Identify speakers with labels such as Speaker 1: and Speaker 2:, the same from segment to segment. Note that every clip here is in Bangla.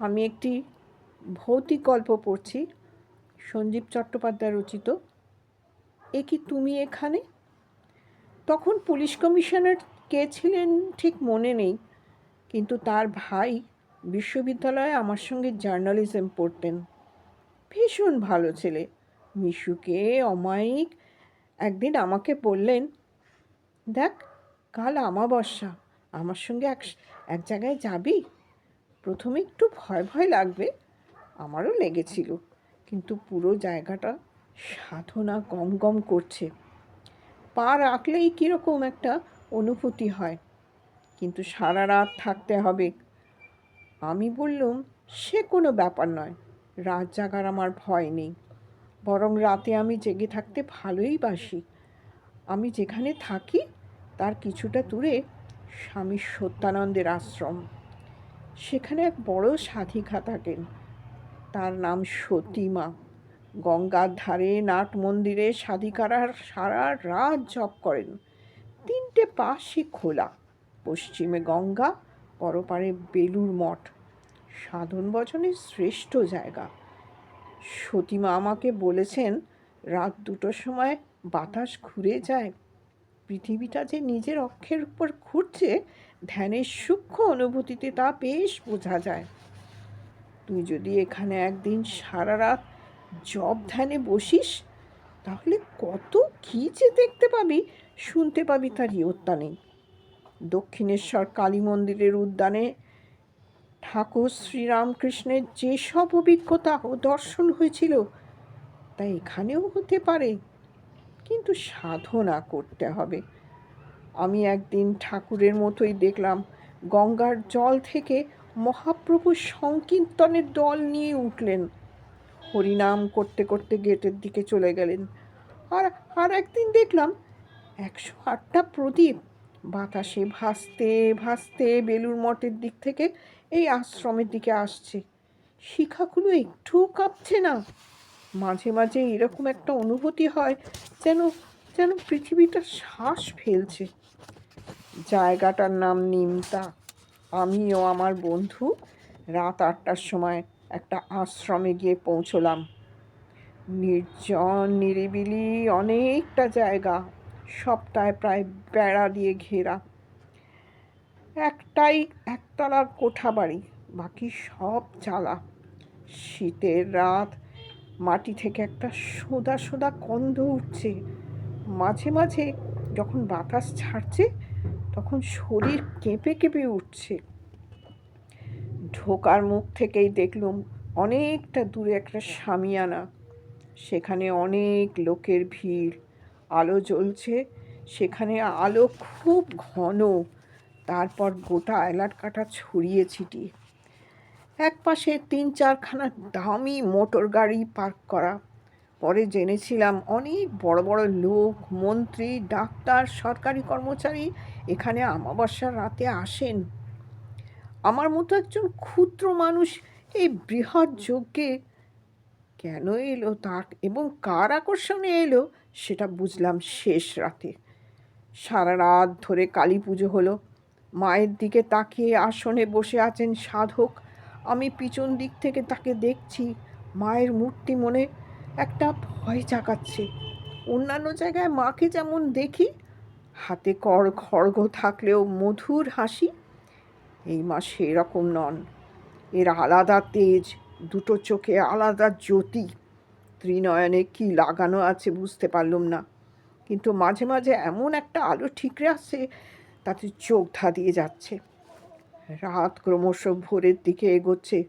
Speaker 1: আমি একটি ভৌতিক গল্প পড়ছি, সঞ্জীব চট্টোপাধ্যায় রচিত। এ কি তুমি এখানে? তখন পুলিশ কমিশনার কে ছিলেন ঠিক মনে নেই, কিন্তু তার ভাই বিশ্ববিদ্যালয়ে আমার সঙ্গে জার্নালিজম পড়তেন। ভীষণ ভালো ছেলে, মিশুকে অমায়িক। একদিন আমাকে বললেন, দেখ, কাল আমাবস্যা, আমার সঙ্গে এক জায়গায় যাবি? প্রথমে একটু ভয় ভয় লাগবে, আমারও লেগেছিল, কিন্তু পুরো জায়গাটা সাধনা গম গম করছে। পা রাখলেই কীরকম একটা অনুভূতি হয়, কিন্তু সারা রাত থাকতে হবে। আমি বললাম, সে কোনো ব্যাপার নয়, রাত জাগার আমার ভয় নেই, বরং রাতে আমি জেগে থাকতে ভালোই বাসি। আমি যেখানে থাকি তার কিছুটা দূরে স্বামী সত্যানন্দের আশ্রম। সেখানে এক বড় সাধিকা থাকেন, তার নাম সতীমা। গঙ্গার ধারে নাট মন্দিরে সাধিকারা সারা রাত জপ করেন। 3টে পাশই খোলা, পশ্চিমে গঙ্গা, পরপারে বেলুর মঠ, সাধন ভজনের শ্রেষ্ঠ জায়গা। সতীমা আমাকে বলেছেন, রাত 2টোর সময় বাতাস ঘুরে যায়, পৃথিবীটা যে নিজের অক্ষের উপর ঘুরছে, ধ্যানের সূক্ষ্ম অনুভূতিতে তা বেশ বোঝা যায়। তুই যদি এখানে একদিন সারা রাত জপ ধ্যানে বসিস, তাহলে কত কী যে দেখতে পাবি, শুনতে পাবি, তার ইয়ত্তা নেই। দক্ষিণেশ্বর কালী মন্দিরের উদ্যানে ঠাকুর শ্রীরামকৃষ্ণের যেসব অভিজ্ঞতা ও দর্শন হয়েছিল, তা এখানেও হতে পারে, কিন্তু সাধনা করতে হবে। আমি একদিন ঠাকুরের মতোই দেখলাম, গঙ্গার জল থেকে মহাপ্রভু সংকীর্তনের দল নিয়ে উঠলেন, হরিনাম করতে করতে গেটের দিকে চলে গেলেন। আর একদিন দেখলাম 108টা প্রদীপ বাতাসে ভাসতে ভাসতে বেলুর মঠের দিক থেকে এই আশ্রমের দিকে আসছে। শিখাগুলো একটুও কাঁপছে না। মাঝে মাঝে এরকম একটা অনুভূতি হয়, যেন যেন পৃথিবীটা শ্বাস ফেলছে। জায়গাটার নাম নিমতা। আমিও আমার বন্ধু রাত 8টার সময় একটা আশ্রমে গিয়ে পৌঁছলাম। নির্জন নিরিবিলি অনেকটা জায়গা, সপ্তাহে প্রায় বেড়া দিয়ে ঘেরা। একটাই একতলা কোঠা বাড়ি, বাকি সব চালা। শীতের রাত, মাটি থেকে একটা সোদা সোদা গন্ধ উঠছে। মাঝে মাঝে যখন বাতাস ছাড়ছে, তখন শরীর কেঁপে কেঁপে উঠছে। ঢোকার মুখ থেকেই দেখলুম অনেকটা দূরে একটা শামিয়ানা, সেখানে অনেক লোকের ভিড়, আলো জ্বলছে, সেখানে আলো খুব ঘন, তারপর গোটা এলাকাটা ছড়িয়ে ছিটিয়ে। এক পাশে 3-4খানা দামি মোটর গাড়ি পার্ক করা। পরে জেনেছিলাম অনেক বড় বড় লোক, মন্ত্রী, ডাক্তার, সরকারি কর্মচারী এখানে আমাবস্যার রাতে আসেন। আমার মতো একজন ক্ষুদ্র মানুষ এই বৃহৎ যজ্ঞে কেন এলো, তার এবং কার আকর্ষণে এলো, সেটা বুঝলাম শেষ রাতে। সারা রাত ধরে কালী পুজো হলো। মায়ের দিকে তাকিয়ে আসনে বসে আছেন সাধক। আমি পিছন দিক থেকে তাকে দেখছি। মায়ের মূর্তি মনে একটা ভয় জাগাচ্ছে। অন্যান্য জায়গায় মাকে যেমন দেখি, হাতে খড়গ থাকলেও মধুর হাসি, এই মা সেরকম নন। এর আলাদা তেজ, 2টো চোখে আলাদা জ্যোতি। ত্রিনয়নে কি লাগানো আছে বুঝতে পারলুম না, কিন্তু মাঝে মাঝে এমন একটা আলো ঠিকরে আসছে, তাতে চোখ ধাঁধিয়ে যাচ্ছে। রাত ক্রমশ ভোরের দিকে এগোচ্ছে।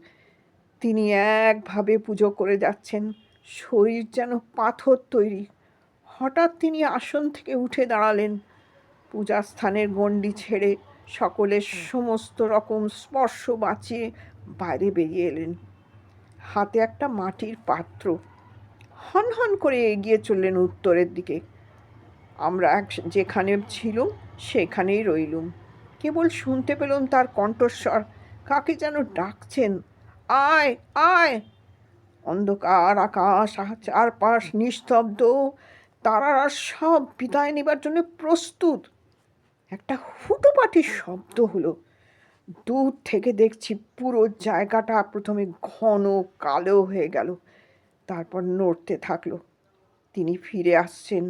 Speaker 1: তিনি একভাবে পুজো করে যাচ্ছেন, শরীর যেন পাথর তৈরি। হঠাৎ তিনি আসন থেকে উঠে দাঁড়ালেন, পূজাস্থানের গণ্ডি ছেড়ে সকলের সমস্ত রকম স্পর্শ বাঁচিয়ে বাইরে বেরিয়ে এলেন। হাতে একটা মাটির পাত্র, হন হন করে এগিয়ে চললেন উত্তরের দিকে। আমরা যেখানে ছিলুম সেখানেই রইলুম। কেবল শুনতে পেলাম তার কণ্ঠস্বর, কাকে যেন ডাকছেন, আয় আয়। অন্ধকার আকাশ, চারপাশ নিস্তব্ধ, তারারা সব বিদায় নেবার জন্য প্রস্তুত। একটা হুটোপাটির শব্দ হলো, দূর থেকে দেখছি পুরো জায়গাটা প্রথমে ঘন কালো হয়ে গেল, তারপর নড়তে থাকলো। তিনি ফিরে আসছেন,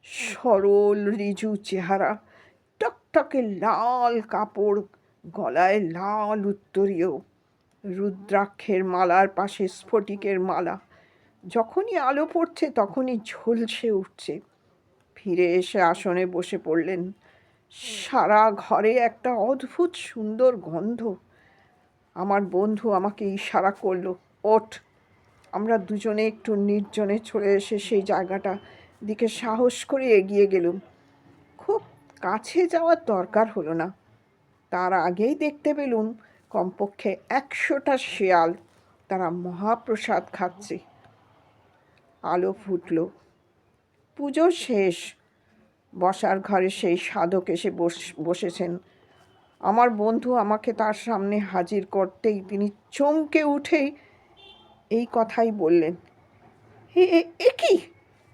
Speaker 1: সরল ঋজু চেহারা, টকটকে লাল কাপড়, গলায় লাল উত্তরীয়, রুদ্রাক্ষের মালার পাশে স্ফটিকের মালা। যখনই আলো পড়ছে তখনই ঝলসে উঠছে। ফিরে এসে আসনে বসে পড়লেন। সারা ঘরে একটা অদ্ভুত সুন্দর গন্ধ। আমার বন্ধু আমাকে ইশারা করলো, ওঠ। আমরা দুজনে একটু নির্জনে চলে এসে সেই জায়গাটা দিকে সাহস করে এগিয়ে গেলুম। খুব কাছে যাওয়ার দরকার হলো না। তার আগেই দেখতে পেলুম কমপক্ষে 100টা শেয়াল, তারা মহাপ্রসাদ খাচ্ছে। আলো ফুটল, পুজো শেষ। বসার ঘরে সেই সাধক এসে বসেছেন। আমার বন্ধু আমাকে তার সামনে হাজির করতেই তিনি চমকে উঠেই এই কথাই বললেন, এ কি,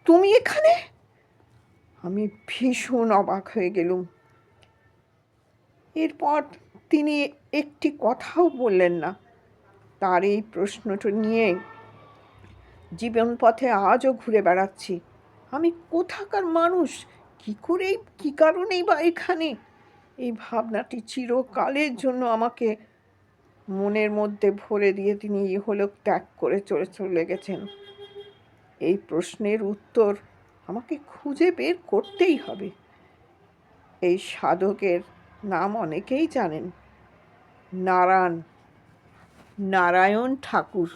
Speaker 1: তুমি এখানে? আমি ভীষণ অবাক হয়ে গেলুম। এরপর তিনি একটি কথাও বললেন না। তার এই প্রশ্নটা নিয়ে জীবনপথে আজও ঘুরে বেড়াচ্ছি। আমি কোথাকার মানুষ, কী কারণেই বা এখানে? এই ভাবনাটি চিরকালের জন্য আমাকে মনের মধ্যে ভরে দিয়ে তিনি ইহলোক ত্যাগ করে চলে গেছেন। এই প্রশ্নের উত্তর আমাকে খুঁজে বের করতেই হবে। এই সাধকের নাম অনেকেই জানেন, নারায়ণ ঠাকুর।